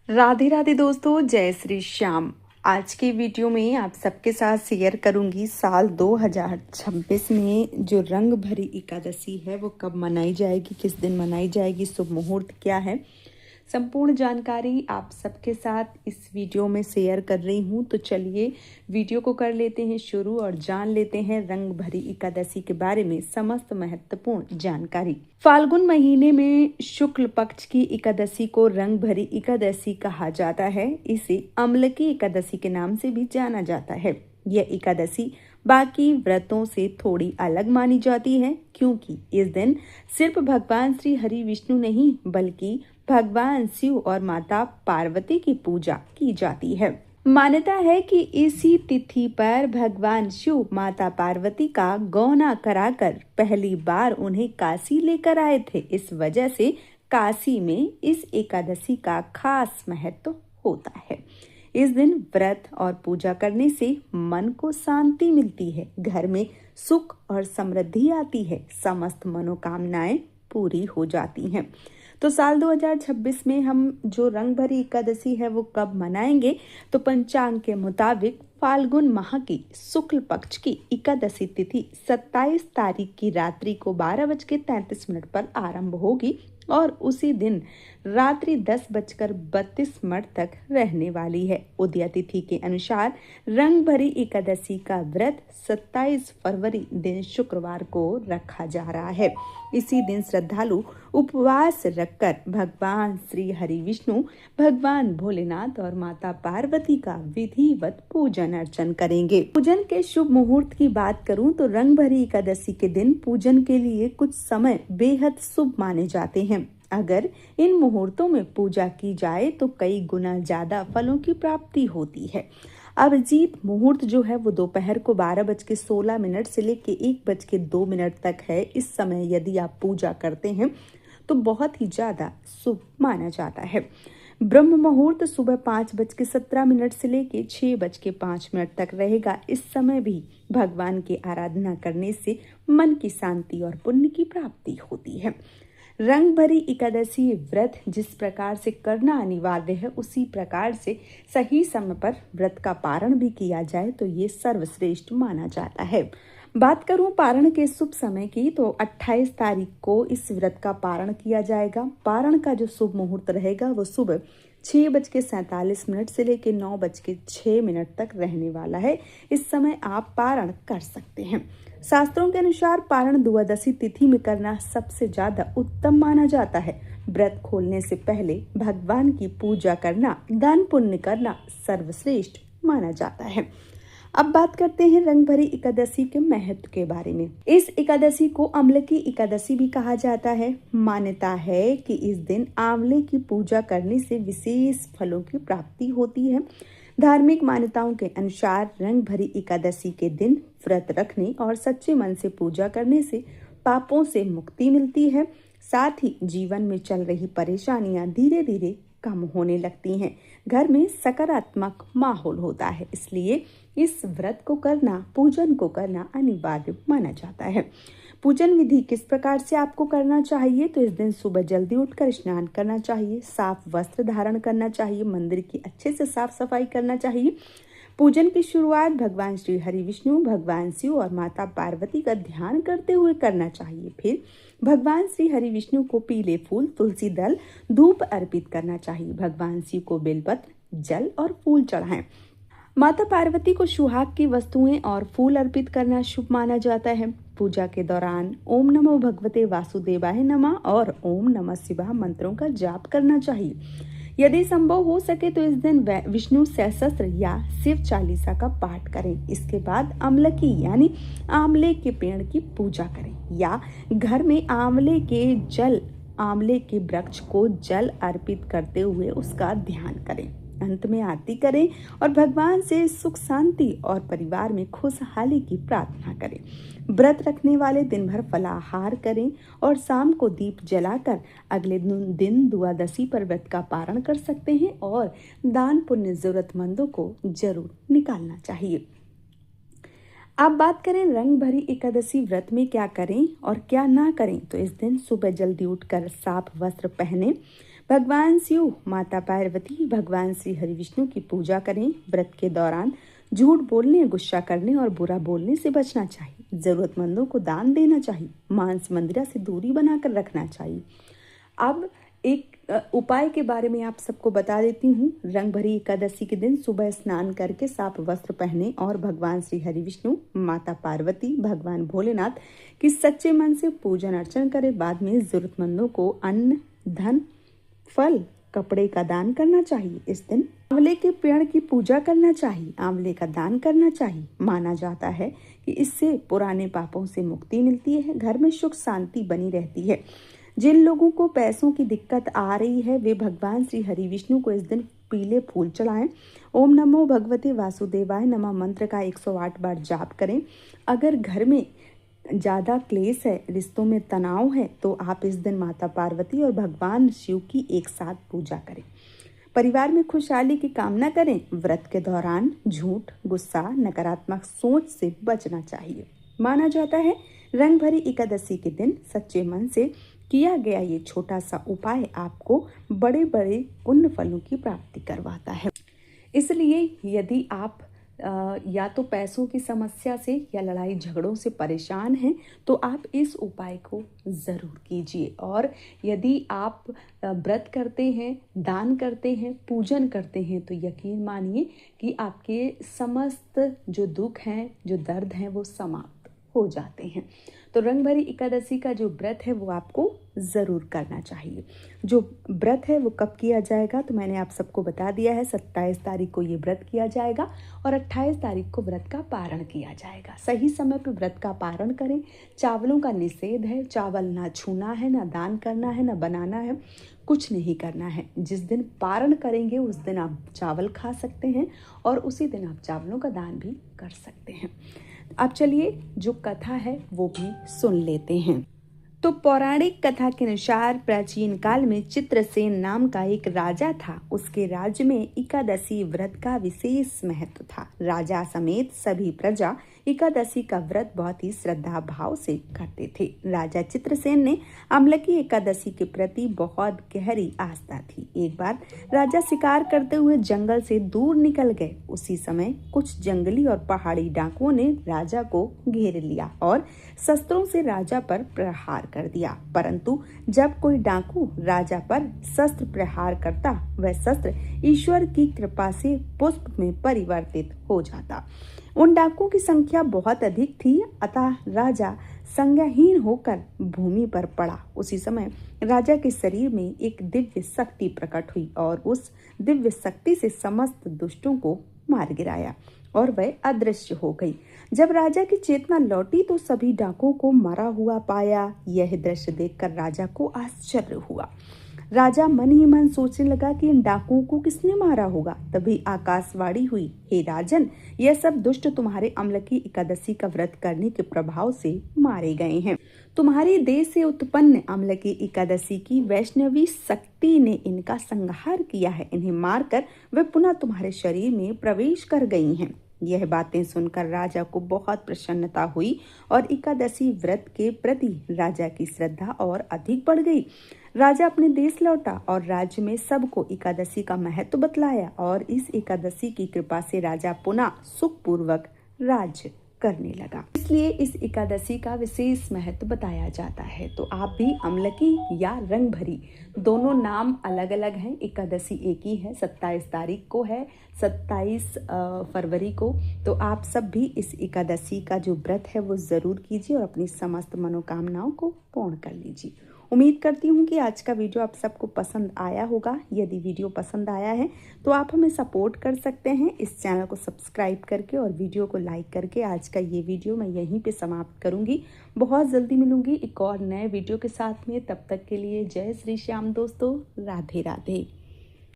राधे राधे दोस्तों, जय श्री श्याम। आज के वीडियो में आप सबके साथ शेयर करूंगी साल 2026 में जो रंग भरी एकादशी है वो कब मनाई जाएगी, किस दिन मनाई जाएगी, शुभ मुहूर्त क्या है। संपूर्ण जानकारी आप सबके साथ इस वीडियो में शेयर कर रही हूँ। तो चलिए वीडियो को कर लेते हैं शुरू और जान लेते हैं रंग भरी एकादशी के बारे में समस्त महत्वपूर्ण जानकारी। फाल्गुन महीने में शुक्ल पक्ष की एकादशी को रंग भरी एकादशी कहा जाता है। इसे अम्लकी एकादशी के नाम से भी जाना जाता है। यह एकादशी बाकी व्रतों से थोड़ी अलग मानी जाती है, क्योंकि इस दिन सिर्फ भगवान श्री हरि विष्णु नहीं बल्कि भगवान शिव और माता पार्वती की पूजा की जाती है। मान्यता है कि इसी तिथि पर भगवान शिव माता पार्वती का गौना कराकर पहली बार उन्हें काशी लेकर आए थे। इस वजह से काशी में इस एकादशी का खास महत्व होता है। इस दिन व्रत और पूजा करने से मन को शांति मिलती है, घर में सुख और समृद्धि आती है, समस्त मनोकामनाएं पूरी हो जाती हैं। तो साल 2026 में हम जो रंग भरी एकादशी है वो कब मनाएंगे, तो पंचांग के मुताबिक फाल्गुन माह की शुक्ल पक्ष की एकादशी तिथि 27 तारीख की रात्रि को 12:33 पर आरंभ होगी और उसी दिन रात्रि 10:32 तक रहने वाली है। उदय तिथि के अनुसार रंग भरी एकादशी का व्रत 27 फरवरी दिन शुक्रवार को रखा जा रहा है। इसी दिन श्रद्धालु उपवास रखकर भगवान श्री हरि विष्णु, भगवान भोलेनाथ और माता पार्वती का विधिवत पूजन अर्चन करेंगे। पूजन के शुभ मुहूर्त की बात करूं तो रंग भरी एकादशी के दिन पूजन के लिए कुछ समय बेहद शुभ माने जाते हैं। अगर इन मुहूर्तों में पूजा की जाए तो कई गुना ज्यादा फलों की प्राप्ति होती है। अभिजीत मुहूर्त जो है वो दोपहर को 12:16 से लेकर 1:02 तक है। इस समय यदि आप पूजा करते हैं तो बहुत ही ज्यादा शुभ माना जाता है। ब्रह्म मुहूर्त सुबह 5:17 से लेकर 6:05 तक रहेगा। इस समय भी भगवान की आराधना करने से मन की शांति और पुण्य की प्राप्ति होती है। रंग भरी एकादशी व्रत जिस प्रकार से करना अनिवार्य है, उसी प्रकार से सही समय पर व्रत का पारण भी किया जाए तो ये सर्वश्रेष्ठ माना जाता है। बात करूं पारण के शुभ समय की तो 28 तारीख को इस व्रत का पारण किया जाएगा। पारण का जो शुभ मुहूर्त रहेगा वो सुबह 6:47 से लेकर 9:06 तक रहने वाला है। इस समय आप पारण कर सकते हैं। शास्त्रों के अनुसार पारण द्वादशी तिथि में करना सबसे ज्यादा उत्तम माना जाता है। व्रत खोलने से पहले भगवान की पूजा करना, दान पुण्य करना सर्वश्रेष्ठ माना जाता है। अब बात करते हैं रंग भरी एकादशी के महत्व के बारे में। इस एकादशी को अम्लकी एकादशी भी कहा जाता है। मान्यता है कि इस दिन आंवले की पूजा करने से विशेष फलों की प्राप्ति होती है। धार्मिक मान्यताओं के अनुसार रंग भरी एकादशी के दिन व्रत रखने और सच्चे मन से पूजा करने से पापों से मुक्ति मिलती है। साथ ही जीवन में चल रही परेशानियां धीरे धीरे कम होने लगती हैं। घर में सकारात्मक माहौल होता है, इसलिए इस व्रत को करना, पूजन को करना अनिवार्य माना जाता है। पूजन विधि किस प्रकार से आपको करना चाहिए, तो इस दिन सुबह जल्दी उठकर स्नान करना चाहिए, साफ वस्त्र धारण करना चाहिए, मंदिर की अच्छे से साफ सफाई करना चाहिए। पूजन की शुरुआत भगवान श्री हरि विष्णु, भगवान शिव और माता पार्वती का ध्यान करते हुए करना चाहिए। फिर भगवान श्री हरि विष्णु को पीले फूल, तुलसी दल, धूप अर्पित करना चाहिए। भगवान शिव को बेलपत्र, जल और फूल चढ़ाएं। माता पार्वती को सुहाग की वस्तुएं और फूल अर्पित करना शुभ माना जाता है। पूजा के दौरान ओम नमो भगवते वासुदेवाय नमः और ओम नमः शिवाय मंत्रों का जाप करना चाहिए। यदि संभव हो सके तो इस दिन विष्णु सहस्त्र या शिव चालीसा का पाठ करें। इसके बाद अम्लकी यानी आंवले के पेड़ की पूजा करें या घर में आंवले के वृक्ष को जल अर्पित करते हुए उसका ध्यान करें। अंत में आरती करें और भगवान से सुख शांति और परिवार में खुशहाली की प्रार्थना करें। व्रत रखने वाले दिन भर फलाहार करें और शाम को दीप जलाकर अगले दिन द्वादशी पर व्रत का पारण कर सकते हैं और दान पुण्य जरूरतमंदों को जरूर निकालना चाहिए। अब बात करें रंग भरी एकादशी व्रत में क्या करें और क्या ना करें, तो इस दिन सुबह जल्दी उठकर साफ वस्त्र पहने, भगवान शिव, माता पार्वती, भगवान श्री हरि विष्णु की पूजा करें। व्रत के दौरान झूठ बोलने, गुस्सा करने और बुरा बोलने से बचना चाहिए। जरूरतमंदों को दान देना चाहिए। मांस मंदिरा से दूरी बनाकर रखना चाहिए। अब एक उपाय के बारे में आप सबको बता देती हूँ। रंग भरी एकादशी के दिन सुबह स्नान करके साफ वस्त्र पहने और भगवान श्री हरि विष्णु, माता पार्वती, भगवान भोलेनाथ की सच्चे मन से पूजन अर्चन करें। बाद में जरूरतमंदों को अन्न, धन, फल, कपड़े का दान करना चाहिए। इस दिन आंवले के पेड़ की पूजा करना चाहिए। आंवले का दान करना चाहिए। माना जाता है कि इससे पुराने पापों से मुक्ति मिलती है, घर में सुख शांति बनी रहती है। जिन लोगों को पैसों की दिक्कत आ रही है वे भगवान श्री हरि विष्णु को इस दिन पीले फूल चढ़ाएं। ओम नमो भगवते वासुदेवाय नमः मंत्र का 108 बार जाप करें। अगर घर में ज़्यादा क्लेश है, रिश्तों में तनाव है, तो आप इस दिन माता पार्वती और भगवान शिव की एक साथ पूजा करें। परिवार में खुशहाली की कामना करें। व्रत के दौरान झूठ, गुस्सा, नकारात्मक सोच से बचना चाहिए। माना जाता है रंग भरी एकादशी के दिन सच्चे मन से किया गया ये छोटा सा उपाय आपको बड़े बड़े पुण्य फलों की प्राप्ति करवाता है। इसलिए यदि आप या तो पैसों की समस्या से या लड़ाई झगड़ों से परेशान हैं तो आप इस उपाय को ज़रूर कीजिए। और यदि आप व्रत करते हैं, दान करते हैं, पूजन करते हैं तो यकीन मानिए कि आपके समस्त जो दुख हैं, जो दर्द हैं वो समाप्त हो जाते हैं। तो रंग भरी एकादशी का जो व्रत है वो आपको ज़रूर करना चाहिए। जो व्रत है वो कब किया जाएगा तो मैंने आप सबको बता दिया है। 27 तारीख को ये व्रत किया जाएगा और 28 तारीख को व्रत का पारण किया जाएगा। सही समय पर व्रत का पारण करें। चावलों का निषेध है। चावल ना छूना है, ना दान करना है, ना बनाना है, कुछ नहीं करना है। जिस दिन पारण करेंगे उस दिन आप चावल खा सकते हैं और उसी दिन आप चावलों का दान भी कर सकते हैं। अब चलिए जो कथा है वो भी सुन लेते हैं। तो पौराणिक कथा के अनुसार प्राचीन काल में चित्रसेन नाम का एक राजा था। उसके राज्य में एकादशी व्रत का विशेष महत्व था। राजा समेत सभी प्रजा एकादशी का व्रत बहुत ही श्रद्धा भाव से करते थे। राजा चित्रसेन ने अम्लकी एकादशी के प्रति बहुत गहरी आस्था थी। एक बार राजा शिकार करते हुए जंगल से दूर निकल गए। उसी समय कुछ जंगली और पहाड़ी डाकुओं ने राजा को घेर लिया और शस्त्रों से राजा पर प्रहार कर दिया। परंतु जब कोई डाकू राजा पर शस्त्र प्रहार करता, वह शस्त्र ईश्वर की कृपा से पुष्प में परिवर्तित हो जाता। उन डाकुओं की संख्या बहुत अधिक थी, अतः राजा संज्ञाहीन होकर भूमि पर पड़ा। उसी समय राजा के शरीर में एक दिव्य शक्ति प्रकट हुई और उस दिव्य शक्ति से समस्त दुष्टों को मार गिराया और वह अदृश्य हो गई। जब राजा की चेतना लौटी तो सभी डाकुओं को मरा हुआ पाया। यह दृश्य देखकर राजा को आश्चर्य हुआ। राजा मन ही मन सोचने लगा कि इन डाकुओं को किसने मारा होगा। तभी आकाशवाणी हुई, हे राजन, यह सब दुष्ट तुम्हारे अम्लकी एकादशी का व्रत करने के प्रभाव से मारे गए हैं। तुम्हारे देश से उत्पन्न अम्लकी एकादशी की वैष्णवी शक्ति ने इनका संहार किया है। इन्हें मारकर वे पुनः तुम्हारे शरीर में प्रवेश कर गई हैं। यह बातें सुनकर राजा को बहुत प्रसन्नता हुई और एकादशी व्रत के प्रति राजा की श्रद्धा और अधिक बढ़ गई। राजा अपने देश लौटा और राज्य में सबको एकादशी का महत्व बतलाया और इस एकादशी की कृपा से राजा पुनः सुखपूर्वक राज्य करने लगा। इसलिए इस एकादशी का विशेष महत्व बताया जाता है। तो आप भी अम्लकी या रंग भरी, दोनों नाम अलग अलग हैं। एकादशी एक ही है, 27 तारीख को है, 27 फरवरी को। तो आप सब भी इस एकादशी का जो व्रत है वो ज़रूर कीजिए और अपनी समस्त मनोकामनाओं को पूर्ण कर लीजिए। उम्मीद करती हूँ कि आज का वीडियो आप सबको पसंद आया होगा। यदि वीडियो पसंद आया है तो आप हमें सपोर्ट कर सकते हैं इस चैनल को सब्सक्राइब करके और वीडियो को लाइक करके। आज का ये वीडियो मैं यहीं पे समाप्त करूँगी। बहुत जल्दी मिलूंगी एक और नए वीडियो के साथ में। तब तक के लिए जय श्री श्याम दोस्तों, राधे राधे।